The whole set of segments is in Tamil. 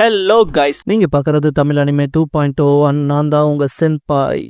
ஹலோ கைஸ், நீங்க பார்க்கறது தமிழ் அனிமே 2.0 நான் தான் உங்க சென்பாய்.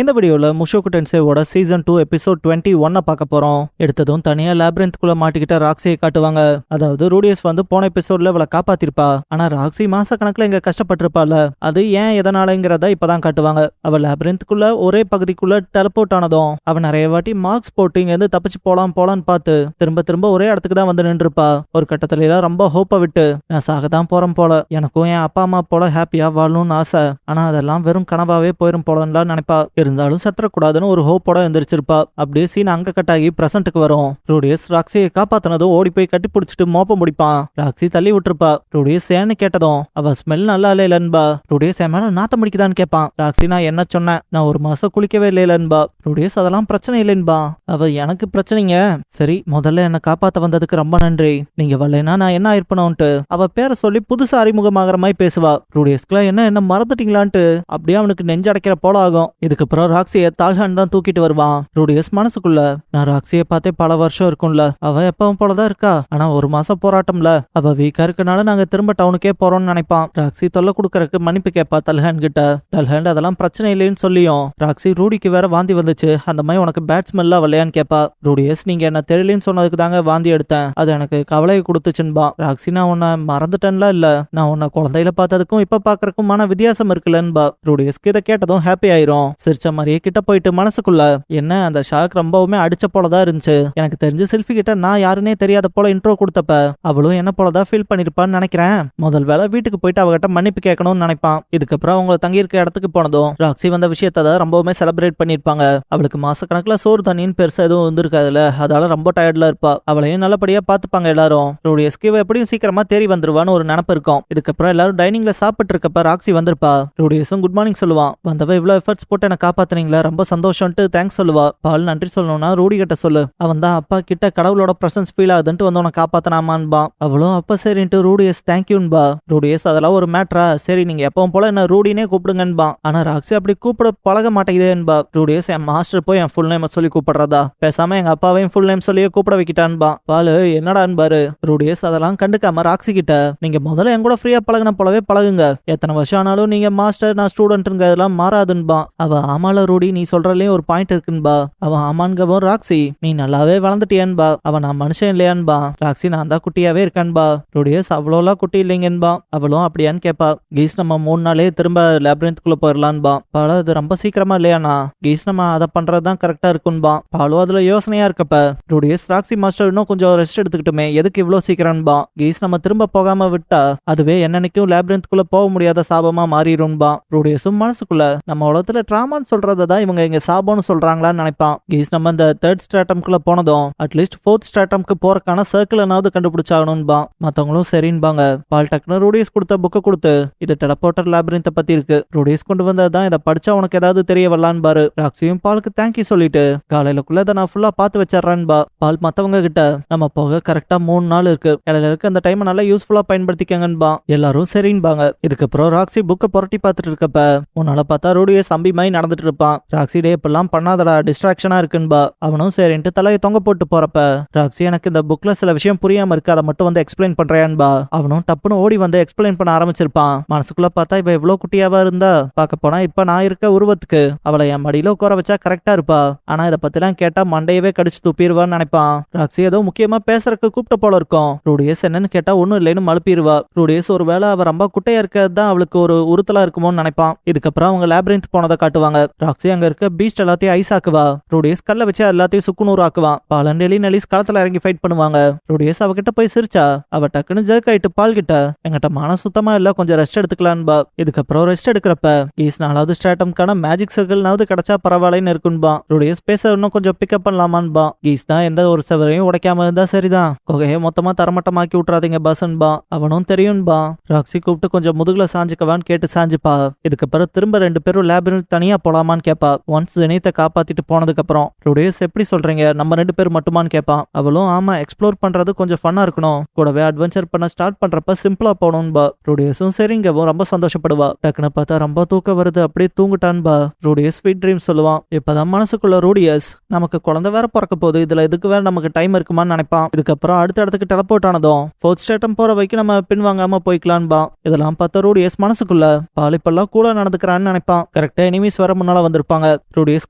இந்த வீடியோல முஷோகு டென்சேவோட சீசன் 2 எபிசோட் 21 பார்க்க போறோம். எடுத்ததும் தனியா லேப்ரின்த்குள்ள மாட்டிக்கிட்ட ராக்ஸியை காட்டுவாங்க. அதாவது ரூடியஸ் வந்து போன எபிசோட்ல அவளை காப்பாத்திருப்பா. ஆனா ராக்ஸி மாச கணக்குல இங்க கஷ்டப்பட்டிருப்பாள். அது ஏன் எதனாலங்கிறத இப்பதான் காட்டுவாங்க. அவள் லேப்ரின்த்குள்ள ஒரே பகுதிக்குள்ள டெலபோர்ட் ஆனதும் அவன் நிறைய வாட்டி மார்க்ஸ் போட்டு இங்க இருந்து தப்பிச்சு போலான்னு பார்த்து திரும்ப திரும்ப ஒரே இடத்துக்கு தான் வந்து நின்றுப்பா. ஒரு கட்டத்துல எல்லாம் ரொம்ப ஹோப்பை விட்டு நான் சாகதான் போறேன் போல, எனக்கும் என் அப்பா அம்மா போல ஹாப்பியா வாழணும்னு ஆசை, ஆனா அதெல்லாம் வெறும் கனவாவே போயிரும் போலன்னு நினைப்பா. இருந்தாலும் சத்தரக்கூடாதுன்னு ஒரு ஹோப்போட எந்திரிச்சிருப்பா. அப்படியே சீன் அங்க கட்டாகி பிரசன்ட்டுக்கு வரும். ரூடியஸ் ராக்ஸியை காப்பாத்தினதும் ஓடி போய் கட்டி பிடிச்சிட்டு மோப்பம் முடிப்பான். ராக்ஸி தள்ளி விட்டுருப்பா. ரூடியஸ் ஏன்னு கேட்டதும் அவ ஸ்மெல் நல்லா இல்லைன்பா. ரூடியஸ் என் மேல நாத்தம் முடிக்குதான்னு கேட்பான். ராக்ஸி நான் என்ன சொன்னேன், நான் ஒரு மாசம் குளிக்கவே இல்லைன்பா. ரூடியஸ் அதெல்லாம் பிரச்சனை இல்லைன்பா. அவ எனக்கு பிரச்சனைங்க. சரி, முதல்ல என்ன காப்பாத்த வந்ததுக்கு ரொம்ப நன்றி. நீங்க வரலைன்னா நான் என்ன ஆயிருப்பணும்ட்டு அவ பேரை சொல்லி புதுசா அறிமுகமாகற மாதிரி பேசுவா. ரூடியஸ்க்குலாம் என்ன மறந்துட்டீங்களான்ட்டு அப்படியே அவனுக்கு நெஞ்சடைக்கிற போல ஆகும். இதுக்கப்புறம் ராக்ஸியை தால்ஹான் தான் தூக்கிட்டு வருவான். ரூடியஸ் மனசுக்குள்ள நான் ராக்ஸியை பார்த்தே பல வருஷம் இருக்கும்ல, அவ எப்பவும் போலதான் இருக்கா, ஆனா ஒரு மாசம் போராட்டம்ல, அவ வீக்கா இருக்கனால நாங்க திரும்ப டவுனுக்கே போறோம்னு நினைப்பான். ராக்ஸி தொல்லை கொடுக்கறதுக்கு மன்னிப்பு கேட்பா தல்ஹான் கிட்ட. தல்ஹான் அதெல்லாம் பிரச்சனை இல்லைன்னு சொல்லியும் ராக்ஸி ரூடிக்கு வேற வாந்தி வந்துச்சு, அந்த மாதிரி உனக்கு பேட் ஸ்மெல்லா வரலையான்னு கேட்பா. ரூடியஸ் நீங்க என்ன தெரியலன்னு சொன்னதுக்கு தாங்க வாந்தி எடுத்தேன், அது எனக்கு கவலையை கொடுத்துச்சுன்பா. ராக்ஸி நான் உன்னை மறந்துட்டேன்ல, இல்ல நான் உன்னை குழந்தையில பார்த்ததுக்கும் இப்ப பாக்குறதுக்கும் மன வித்தியாசம் இருக்குல்லன்பா. ரூடியஸ்க்கு இதை கேட்டதும் ஹாப்பி ஆயிரும். சிரிச்ச மாதிரியே கிட்ட போயிட்டு மனசுக்குள்ள என்ன அந்த ஷாக் ரொம்பவுமே அடிச்ச போலதான் இருந்துச்சு, எனக்கு தெரிஞ்சு செல்ஃபி கிட்ட நான் யாருன்னே தெரியாத போல இன்ட்ரோ கொடுத்தப்ப அவளும் என்ன போலதான் ஃபீல் பண்ணிருப்பான்னு நினைக்கிறேன். முதல் வேளை வீட்டுக்கு போயிட்டு அவகிட்ட மன்னிப்பு கேட்கணும்னு நினைப்பான். இதுக்கப்புறம் அவங்க தங்கியிருக்க இடத்துக்கு போனதும் ராக்ஸி வந்த விஷயத்த ரொம்பவுமே செலிப்ரேட் பண்ணிருப்பாங்க. அவளுக்கு மாச கணக்குல சோறு தண்ணின்னு பெருசா எதுவும் வந்திருக்காதுல, அதால ரொம்ப டயர்ட்ல இருப்பா. அவளையும் நல்லபடியா பாத்துப்பாங்க எல்லாரும். ரூடியஸ்க்கு எப்படியும் சீக்கிரமா தேறி வந்துருவான்னு ஒரு நினைப்பு இருக்கும். இதுக்கப்புறம் எல்லாரும் டைனிங்ல சாப்பிட்டு இருக்கப்ப ராக்ஸி வந்திருப்பா. ரூடியஸும் குட் மார்னிங் சொல்லுவான். வந்தவ இவ்வளவு எஃபர்ட்ஸ் போட்டு என்ன காப்பாத்துனீங்களா, ரொம்ப சந்தோஷம்ட்டு தேங்க்ஸ் சொல்லுவா. பால் நன்றி சொல்லணும்னா ரூடி கிட்ட சொல்லு, அவன் தான் அப்பா கிட்ட கடவுளோட பிரசன்ஸ் ஃபீல் ஆகுதுன்ட்டு வந்து உனக்கு காப்பாத்தனாமான்பா. அவளும் அப்ப சரின்ட்டு ரூடியஸ் தேங்க்யூன்பா. ரூடியஸ் அதெல்லாம் ஒரு மேட்ரா, சரி நீங்க எப்பவும் போல என்ன ரூடினே கூப்பிடுங்கன்பா. ஆனா ராக்ஸி அப்படி கூப்பிட பழக மாட்டேங்குதேன்பா. ரூடியஸ் என் மாஸ்டர் போய் என் ஃபுல் நேம் சொல்லி கூப்பிடுறதா, பேசாம எங்க அப்பாவையும் ஃபுல் நேம் சொல்லியே கூப்பிட வைக்கிட்டான்பா. பாலு என்னடான்பாரு. ரூடியஸ் அதெல்லாம் கண்டுக்காம ராக்ஸி கிட்ட நீங்க முதல்ல என் கூட ஃப்ரீயா பழகின போலவே பழகுங்க, எத்தனை வருஷம் ஆனாலும் நீங்க மாஸ்டர் நான் ஸ்டூடெண்ட்ங்க அதெல்லாம் மாறாதுன்பா. அவ ஆமால ரூடி, நீ சொல்றதுலயும் ஒரு பாயிண்ட் இருக்குன்பா. அவன் ஆமான்கவும் ராக்ஸி நீ நல்லாவே வளர்ந்துட்டியான்பா. அவன் நான் மனுஷன் இல்லையான்பா. ராக்ஸி நான் தான் குட்டியாவே இருக்கான்பா. ரூடியஸ் அவ்வளோலாம் குட்டி இல்லைங்கன்பா. அவளும் அப்படியான்னு கேட்பா. கீஸ் நம்ம 3 நாளே திரும்ப லேப்ரின்த்குள்ள போயிடலான்பா. பாலு அது ரொம்ப சீக்கிரமா இல்லையானா, கீஸ் நம்ம அதை பண்றதுதான் கரெக்டா இருக்குன்பா. பாலு அதுல யோசனையா இருக்கப்ப ரூடியஸ் ராக்ஸி மாஸ்டர் இன்னும் கொஞ்சம் ரெஸ்ட் எடுத்துக்கிட்டுமே, எதுக்கு இவ்வளவு சீக்கிரம்பா. கீஸ் நம்ம திரும்ப போகாம விட்டா அதுவே என்னன்னைக்கும் லேப்ரின்த்குள்ள போக முடியாத சாபமா மாறிடும்பா. ரூடியஸும் மனசுக்குள்ள நம்ம உலகத்துல டிராமான்னு சொல்றதான் இவங்க இங்க சாபம்னு சொல்றாங்களான்னு நினைப்பான். கீஸ் நம்ம இந்த 3rd ஸ்ட்ராட்டம்குள்ள போனதும் அட்லீஸ்ட் 4th ஸ்ட்ராட்டம்க்கு போறக்கான சர்க்கிள் என்னாவது கண்டுபிடிச்சாகணும்பா. மத்தவங்களும் சரின்பாங்க. பால் டக்குனு ரூடியஸ் கொடுத்த புக்கை கொடுத்து இது டெலபோர்ட்டர் லேப்ரின்த் பத்தி இருக்கு, ரூடியஸ் கொண்டு வந்ததுதான், இதை படிச்சா உனக்கு ஏதாவது தெரிய வரலான்பாரு. ராக்ஸியும் பாலுக்கு தேங்க்யூ சொல்லிட்டு காலையிலக்குள்ள இதை நான் ஃபுல்லா பார்த்து வச்சிடறேன்பா. பால் மத்தவங்க கிட்ட நம்ம போக கரெக்டா 3 நாள் இருக்கு, இடையில இருக்கு, அந்த டைம் நல்லா யூஸ்ஃபுல்லா பயன்படுத்திக்கங்கன்பா. எல்லாரும் சரின்பாங்க. இதுக்கப்புறம் ராக்ஸி புக்கை புரட்டி பார்த்துட்டு இருக்கப்ப உன்னால பார்த்தா ரூடியஸ் அம்பி மாதிரி நடந்துட்டு இருப்பான். ராக்ஸி டே இப்பெல்லாம் பண்ணாதடா, டிஸ்ட்ராக்ஷனா இருக்குன்பா. அவனும் சரின்ட்டு தலையை தொங்க போட்டு போறப்ப ராக்ஸி எனக்கு இந்த புக்ல சில விஷயம் புரியாம இருக்கு, அதை மட்டும் வந்து எக்ஸ்பிளைன் பண்றேன்பா. அவனும் டப்புன்னு ஓடி வந்து எக்ஸ்பிளைன் பண்ண ஆரம்பிச்சிருப்பான். மனசுக்குள்ள பார்த்தா இவ எவ்வளவு குட்டியாவா இருந்தா, பார்க்க போனா இப்ப நான் இருக்க உருவத்துக்கு அவளை என் மடியில உட்கார வச்சா கரெக்டா இருப்பா. ஆனா இதை பத்திலாம் கேட்டா மண்டையவே கடிச்சு துப்பிடுவான்னு நினைப்பான். ராக்ஸி ஏதோ முக்கியமா பேசுறதுக்கு கூப்பிட்ட போல இருக்கும். ரூடியஸ் என்னன்னு கேட்டா ஒன்னும் இல்லைன்னு மழுப்பிடுவா. ரூடியஸ் ஒரு வேளை அவ ரொம்ப குட்டையா இருக்கிறதுதான் அவளுக்கு ஒரு உறுத்தலா இருக்குமோன்னு நினைப்பான். இதுக்கப்புறம் அவங்க லேப்ரின்த் போனதை காட்டுவாங்க. ராக்ஸி அங்க இருக்க பீஸ்ட் எல்லாத்தையும் ஐஸ் ஆக்குவா. ரூடியஸ் கல்ல வச்சு எல்லாத்தையும் சுக்குநூறு ஆக்குவான். பாலன் நெலிஸ் களத்துல இறங்கி ஃபைட் பண்ணுவாங்க. ரூடியஸ் அவகிட்ட போய் சிரிச்சா அவ டக்குன்னு ஜர்க் ஆயிட்டு பால் கிட்ட எங்கிட்ட மன சுத்தமா இல்ல, கொஞ்சம் ரெஸ்ட் எடுத்துக்கலான்பா. இதுக்கப்புறம் ரெஸ்ட் எடுக்கிறப்ப கீஸ் 4வது ஸ்ட்ராட்டம்கான மேஜிக் சர்க்கிள்னாவது கிடைச்சா பரவாயில்லைன்னு இருக்குன்பா. ரூடியஸ் பேச இன்னும் கொஞ்சம் பிக்கப் பண்ணலாமான்பா. கீஸ் தான் எந்த ஒரு செவரையும் உடைக்காம இருந்தா சரிதான், கொகையை மொத்தமா தரமட்டமாக்கி விட்டுறாதீங்க பஸ்ன்பா. அவனும் தெரியும்பா. ராக்ஸி கூப்பிட்டு கொஞ்சம் முதுகுல சாஞ்சுக்கவான்னு கேட்டு சாஞ்சுப்பா. இதுக்கப்புறம் திரும்ப 2 பேரும் லேப்ரின்த் தனியா போலாம் போலாமான்னு கேப்பா. ஒன்ஸ் ஜெனித்தை காப்பாத்திட்டு போனதுக்கு அப்புறம் ரூடியஸ் எப்படி சொல்றீங்க, நம்ம 2 பேர் மட்டுமான்னு கேட்பான். அவளும் ஆமா, எக்ஸ்ப்ளோர் பண்றது கொஞ்சம் ஃபன்னா இருக்கணும், கூடவே அட்வென்ச்சர் பண்ண ஸ்டார்ட் பண்றப்ப சிம்பிளா போகணும்பா. ரூடியஸும் சரிங்கவும் ரொம்ப சந்தோஷப்படுவா. டக்குன்னு பார்த்தா ரொம்ப தூக்கம் வருது, அப்படியே தூங்கிட்டான்பா. ரூடியஸ் ஸ்வீட் ட்ரீம் சொல்லுவான். இப்பதான் மனசுக்குள்ள ரூடியஸ் நமக்கு குழந்தை வேற பிறக்க போகுது, இதுல இதுக்கு வேற நமக்கு டைம் இருக்குமான்னு நினைப்பான். இதுக்கப்புறம் அடுத்த இடத்துக்கு டெலபோர்ட் ஆனதும் 4th ஸ்டேட்டம் போற வரைக்கும் நம்ம பின்வாங்காம போய்க்கலான்பா. இதெல்லாம் பார்த்தா ரூடியஸ் மனசுக்குள்ள பாலிப்பெல்லாம் கூட நடந்துக்கிறான்னு நினைப்பான். கரெக்டா எனிமீஸ் வர முன்னால வந்திருப்பாங்க. ரூடியஸ்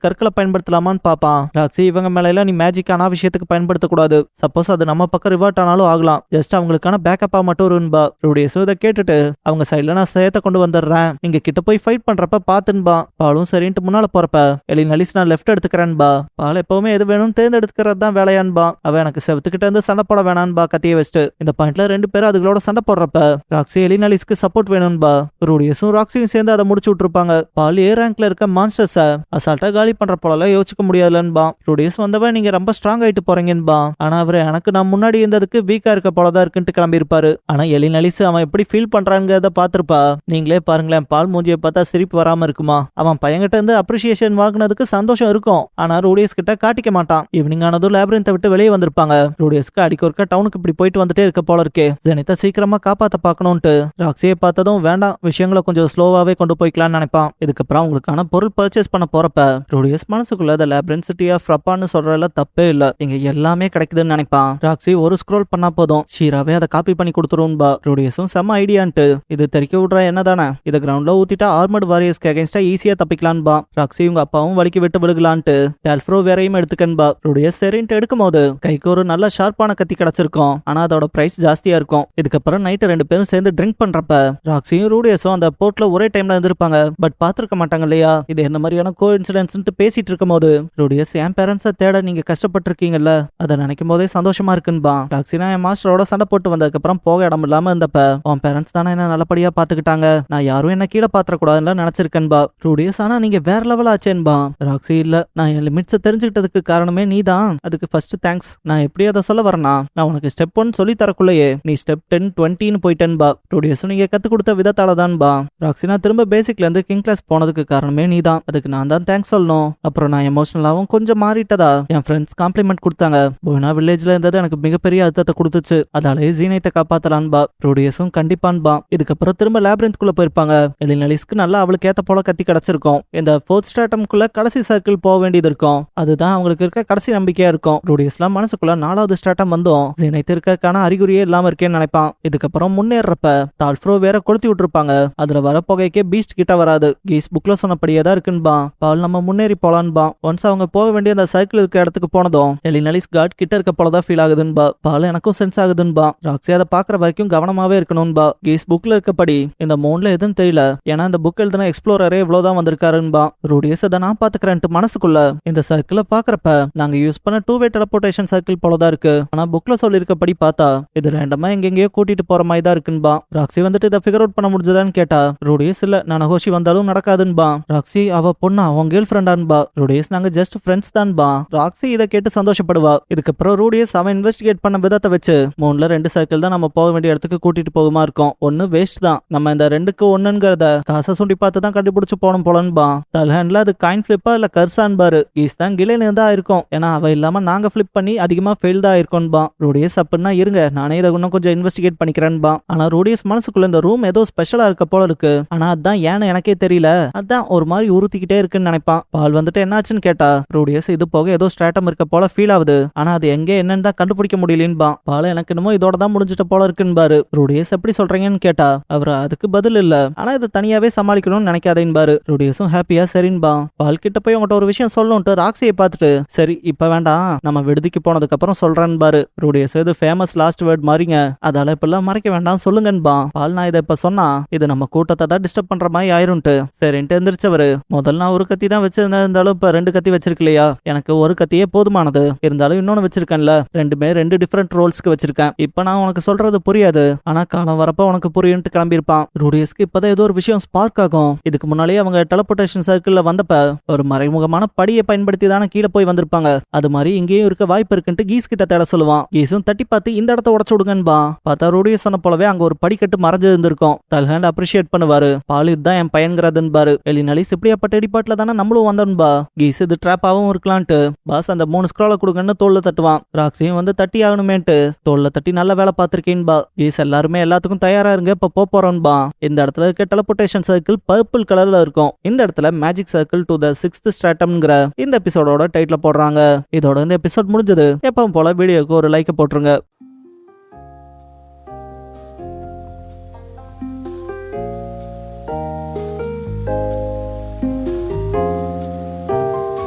கற்களை பயன்படுத்தலாமான்னு பாப்பான். ராக்ஸி இவங்க மேல நீ மேஜிக் விஷயத்துக்கு பயன்படுத்தக்கூடாது, சப்போஸ் அது நம்ம பக்கம் ரிவர்ட் ஆனாலும் ஆகலாம், ஜஸ்ட் அவங்களுக்கான பேக்கப்பா மட்டும் இருன்பா. ரூடியஸ் இதை கேட்டுட்டு அவங்க சைட்ல நான் சேத்த கொண்டு வந்துடுறேன், நீங்க கிட்ட போய் ஃபைட் பண்றப்ப பாத்துன்பா. பாலும் சரின்ட்டு முன்னால போறப்ப எலினலிஸ் நான் லெஃப்ட் எடுத்துக்கிறேன்பா. பால் எப்பவுமே எது வேணும்னு தேர்ந்தெடுக்கிறது தான் வேலையான்பா. அவ எனக்கு செவத்துக்கிட்ட இருந்து சண்டை போட வேணான்பா கத்திய வச்சுட்டு. இந்த பாயிண்ட்ல 2 பேரும் அதுகளோட சண்டை போடுறப்ப ராக்ஸி எலினலிஸ்க்கு சப்போர்ட் வேணும்பா. ரூடியஸும் ராக்ஸியும் சேர்ந்து அதை முடிச்சு விட்டுருப்பாங்க. பால் ஏ ரேங்க்ல இருக்க மான்ஸ்டர்ஸ அசால்ட்டா காலி பண்ற போல யோசிக்க முடியாதுலன்பா. ரூடியஸ் வந்தவன் நீங்க ரொம்ப ஸ்ட்ராங் ஆயிட்டு போறீங்கன்பா. ஆனா அவரு எனக்கு நான் முன்னாடி இருந்ததுக்கு வீக்கா இருக்க போலதான் இருக்குன்ட்டு கிளம்பி இருப்பாரு. ஆனா எலினலிஸ் அவன் எப்படி ஃபீல் பண்றாங்கிறத பாத்துருப்பா. நீங்களே பாருங்களேன், பால் மூஞ்சியை பார்த்தா சிரிப்பு வராம இருக்குமா. அவன் பையன்கிட்ட இருந்து அப்ரிசியேஷன் வாங்கினதுக்கு சந்தோஷம் இருக்கும், ஆனா ரூடியஸ் கிட்ட காட்டிக்க மாட்டான். ஈவினிங் ஆனதும் லேப்ரின்த்தை விட்டு வெளியே வந்திருப்பாங்க. ரூடியஸ்க்கு அடிக்க ஒருக்க டவுனுக்கு இப்படி போயிட்டு வந்துட்டே இருக்க போல இருக்கே, ஜெனித்தை சீக்கிரமா காப்பாத்த பாக்கணும்ட்டு ராக்ஸியை பார்த்ததும் வேண்டாம், விஷயங்களை கொஞ்சம் ஸ்லோவாவே கொண்டு போய்க்கலாம்னு நினைப்பான். இதுக்கப்புறம் அவங்களுக்கான பொருள் பர்ச்சேஸ் பண்ண போறப்ப ரூடியஸ் மனசுக்குள்ள லேப்ரின் சிட்டி ஆஃப் ரப்பான்னு சொல்றதுல தப்பே இல்ல, இங்க எல்லாமே கிடைக்குதுன்னு நினைப்பான். ராக்ஸி ஒரு ஸ்க்ரோல் பண்ணா போதும் ஷீராவே அதை காப்பி பண்ணி கொடுத்துருவா. ரூடியஸும் செம்ம ஐடியான்ட்டு இது தெரிக்க விடுற என்னதானே, இதை கிரவுண்ட்ல ஊத்திட்டா ஆர்மர்ட் வாரியர்ஸ்க்கு அகைன்ஸ்டா ஈஸியா தப்பிக்கலான்பா. ராக்ஸி உங்க அப்பாவும் வலிக்கு விட்டு விழுகலான்ட்டு டால்ஃப்ரோ வேறையும் எடுத்துக்கன்பா. ரூடியஸ் சரின்ட்டு எடுக்கும் போது கைக்கு ஒரு நல்ல ஷார்ப்பான கத்தி கிடைச்சிருக்கும், ஆனா அதோட பிரைஸ் ஜாஸ்தியா இருக்கும். இதுக்கப்புறம் நைட்டு 2 பேரும் சேர்ந்து ட்ரிங்க் பண்றப்ப ராக்ஸியும் ரூடியஸும் அந்த போர்ட்ல ஒரே டைம்ல இருந்திருப்பாங்க, பட் பாத்துருக்க மாட்டாங்க இல்லையா. இது என்ன மாதிரியான கோ இன்சிடென்ட்ஸ் பேசிட்டு இருக்கும் போது ரூடியஸ் என் பேரண்ட்ஸை தேட நீங்க கஷ்டப்பட்டிருக்கீங்கல்ல, அதை நினைக்கும் போதே சந்தோஷமா இருக்குன்பா. ராக்ஸினா என் மாஸ்டரோட சண்டை போட்டு வந்ததுக்கு அப்புறம் போக இடம் இல்லாம இருந்தப்ப உன் பேரண்ட்ஸ் தானே என்ன நல்லபடியா பாத்துக்கிட்டாங்க, நான் யாரும் என்ன கீழே பாத்திர கூடாதுன்னு நினைச்சிருக்கேன்பா. ரூடியஸ் ஆனா நீங்க வேற லெவல் ஆச்சேன்பா. ராக்ஸி இல்ல, நான் என் லிமிட்ஸை தெரிஞ்சுக்கிட்டதுக்கு காரணமே நீ தான், அதுக்கு ஃபர்ஸ்ட் தேங்க்ஸ். நான் எப்படி அதை சொல்ல வரேன்னா, நான் உனக்கு ஸ்டெப் 1 சொல்லி தரக்குள்ளேயே நீ ஸ்டெப் 10 20ன்னு போயிட்டேன்பா. ரூடியஸ் நீங்க கத்து கொடுத்த விதத்தால தான்பா. ராக்ஸினா திரும்ப பேசிக்ல இருந்து கிங் கிளாஸ் போனதுக்கு காரணமே நீ தான், அதுக்கு நான் தான் தேங்க்ஸ் சொல்லணும். அப்புறம் நான் எமோஷனலாவும் கொஞ்சம் மாறிட்டதா என் ஃப்ரெண்ட்ஸ் காம்ப்ளிமெண்ட் கொடுத்தாங்க. போனா வில்லேஜ்ல இருந்தது எனக்கு மிகப்பெரிய அர்த்தத்தை கொடுத்துச்சு, அதாலே ஜீனைத்தை காப்பாத்தலான்பா. ரூடியஸும் கண்டிப்பான்பா. இதுக்கப்புறம் திரும்ப லேப்ரின்த்குள்ள போயிருப்பாங்க. எலினலிஸ்க்கு நல்லா அவளுக்கு ஏத்த போல கத்தி கிடைச்சிருக்கும். இந்த 4th ஸ்ட்ராட்டம்குள்ள கடைசி சர்க்கிள் போக வேண்டியது இருக்கும், அதுதான் அவங்களுக்கு இருக்க கடைசி நம்பிக்கையா இருக்கும். ரூடியஸ்லாம் மனசுக்குள்ள 4வது ஸ்ட்ராட்டம் வந்தும் ஜீனைத்து இருக்கக்கான அறிகுறியே இல்லாம இருக்கேன்னு நினைப்பான். இதுக்கப்புறம் முன்னேறப்ப டால்ஃப்ரோ வேற கொளுத்தி விட்டுருப்பாங்க, அதுல வர புகைக்கே பீஸ்ட் கிட்ட வராது, கீஸ் புக்ல சொன்னபடியே தான் இருக்குன்பா. பால் நம்ம முன்னேறி போலான்பா. ஒன்ஸ் அவங்க போக வேண்டிய அந்த சர்க்கிள் இருக்க இடத்துக்கு போனதும் எலினலிஸ் காட் கிட்ட இருக்க போலதான் ஃபீல் ஆகுதுன்பா. பால் எனக்கும் சென்ஸ் ஆகுதுன்பா. ராக்ஸி அதை பாக்குற வரைக்கும் கவனமாவே இருக்கணும்பா. கீஸ் புக்ல இருக்கப்படி இந்த மூன்ல எதுவும் தெரியல, ஏன்னா இந்த புக் எழுதின எக்ஸ்ப்ளோரரே இவ்வளவுதான் வந்திருக்காருன்பா. ரூடியஸ் அதை நான் பாத்துக்கிறேன்ட்டு மனசுக்குள்ள இந்த சர்க்கிள பாக்குறப்ப நாங்க யூஸ் பண்ண 2-வே டெலபோர்டேஷன் சர்க்கிள் போலதான் இருக்கு, ஆனா புக்ல சொல்லிருக்கப்படி பார்த்தா இது ரேண்டமா எங்கெங்கயோ கூட்டிட்டு போற மாதிரி தான் இருக்குன்பா. ராக்ஸி வந்துட்டு இதை ஃபிகர் அவுட் பண்ண முடிஞ்சதான்னு கேட்டா ரூடியஸ் இல்ல, நான் ஹோஷி வந்தாலும் நடக்காதுன்பா. ராக்ஸி அவ பொண்ணா அவன் கேர்ள் ஃப்ரெண்டான்பா. ரூடியஸ் நாங்க ஜஸ்ட் ஃப்ரெண்ட்ஸ் தான்பா. ராக்ஸி இதை கேட்டு சந்தோஷப்படுவா. இதுக்கப்புறம் ரூடியஸ் அவன் இன்வெஸ்டிகேட் பண்ண விதத்தை வச்சு மூணுல 2 சர்க்கிள் தான் நம்ம போக வேண்டிய இடத்துக்கு கூட்டிட்டு போகுமா இருக்கும். ஒன்னு வேஸ்ட் தான், நம்ம இந்த 2க்கு 1ங்கிறத காசை சுண்டி பார்த்து தான் கண்டுபிடிச்சு போனோம் போலன்பா. தல்ஹேண்ட்ல அது காயின் ஃபிளிப்பா இல்ல கர்சான்பாரு. கீஸ் தான் கிளைன் இருந்தா இருக்கும், ஏன்னா அவ இல்லாம நாங்க ஃபிளிப் பண்ணி அதிகமா ஃபெயில் தான் இருக்கும்பா. ரூடியஸ் அப்படின்னா இருங்க, நானே இதை இன்னும் கொஞ்சம் இன்வெஸ்டிகேட் பண்ணிக்கிறேன்பா. ஆனா ரூடியஸ் மனசுக்குள்ள இந்த ரூம் ஏதோ ஸ்பெஷலா இருக்க போல இருக்கு, ஆனா அதான் ஏன்னு எனக்கே தெரியல, அதான் ஒரு மாதிரி உறுத்திக்கிட்டே இருக்குன்னு நினைப்பான். பால் வந்துட்டு என்னாச்சுன்னு கேட்டா ரூடியஸ் இது போக ஏதோ ஸ்ட்ராட்டம் இருக்க போல ஃபீல் ஆகுது, ஆனா அது எங்க என்னன்னு தான் கண்டுபிடிக்க முடியலன்பா. பால் எனக்கு என்னமோ இதோட தான் முடிஞ்சிட்ட போல இருக்குன்பாரு. ரூடியஸ் எப்படி சொல்றீங்கன்னு கேட்டா அவர் அதுக்கு பதில் இல்ல, ஆனா இதை தனியாவே சமாளிக்கணும்னு நினைக்காதேன்பாரு. ரூடியஸும் ஹாப்பியா சரின்பா. பால் கிட்ட போய் உங்கள்கிட்ட ஒரு விஷயம் சொல்லணும்ட்டு ராக்ஸியை பார்த்துட்டு சரி இப்ப வேண்டாம், நம்ம விடுதிக்கு போனதுக்கு அப்புறம் சொல்றேன்பாரு. ரூடியஸ் இது ஃபேமஸ் லாஸ்ட் வேர்ட் மாறிங்க, அதால இப்பெல்லாம் மறைக்க வேண்டாம் சொல்லுங்கன்பா. பால் நான் இதை இப்ப சொன்னா இது நம்ம கூட்டத்தை தான் டிஸ்டர்ப் பண்ற மாதிரி ஆயிரும்ட்டு சரின்ட்டு எந்திரிச்சவரு முதல்ல நான் ஒரு கத்தி தான் வச்சிருந்தாலும் இப்ப 2 கத்தி வச்சிருக்கலையா, எனக்கு ஒரு கத்தியே போதுமானது, இருந்தாலும் இன்னொன்னு வச்சிருக்கேன்ல, ரெண்டுமே 2 டிஃபரெண்ட் ரோல்ஸ்க்கு வச்சிருக்கேன். இப்ப நான் உனக்கு சொல்றது புரியாது, ஆனா காலம் வரப்ப உனக்கு புரியும்ட்டு கிளம்பியிருப்பான். ரூடியஸ்க்கு இப்பதான் ஏதோ ஒரு விஷயம் ஸ்பார்க் ஆகும். இதுக்கு முன்னாலேயே அவங்க டெலபோர்டேஷன் சர்க்கிள்ல வந்தப்ப ஒரு மறைமுகமான படியை பயன்படுத்தி தானே கீழே போய் வந்திருப்பாங்க, அது மாதிரி இங்கேயும் இருக்க வாய்ப்பு இருக்குன்ட்டு கீஸ் கிட்ட தேட சொல்லுவான். கீஸும் தட்டி பார்த்து இந்த இடத்த உடச்சு விடுங்கன்பா. பார்த்தா ரூடியஸ் சொன்ன போலவே அங்க ஒரு படிக்கட்டு மறைஞ்சு இருந்திருக்கும். தல்ஹேண்ட் அப்ரிஷியேட் பண்ணுவாரு. பால் இதுதான் என் பையன்கிறதுன்பாரு. எலினலிஸ் இப்படி அப்படியேப்பட்ட டிபார்ட்ல தானே நம்மளும் வந்தோம்பா. கீஸ் இது ட்ராப்பாவும் இருக்கலான்ட்டு பாஸ் அந்த 3 ஸ்க்ரால கொடுங்கன்னு தோல்ல தட்டுவான். ராக்ஸியும் வந்து தட்டி ஆகணுமேன்ட்டு தோல்ல தட்டி நல்ல வேலை பார்த்திருக்கேன்பா. கீஸ் எல்லாருமே எல்லாத்துக்கும் தயாரா இருங்க, இப்ப போறோம்பா. இந்த இடத்துல இருக்க டெலபோர்டேஷன் சர்க்கிள் பர்பிள் கலர்ல இருக்கும். இந்த இடத்துல magic circle to the 6th ஸ்ட்ராட்டம்ங்கற இந்த எபிசோடோட டைட்டில் போடுறாங்க. இதோட இந்த எபிசோட் முடிஞ்சது. எப்பவும் போல வீடியோக்கு ஒரு லைக் போட்டுருங்க.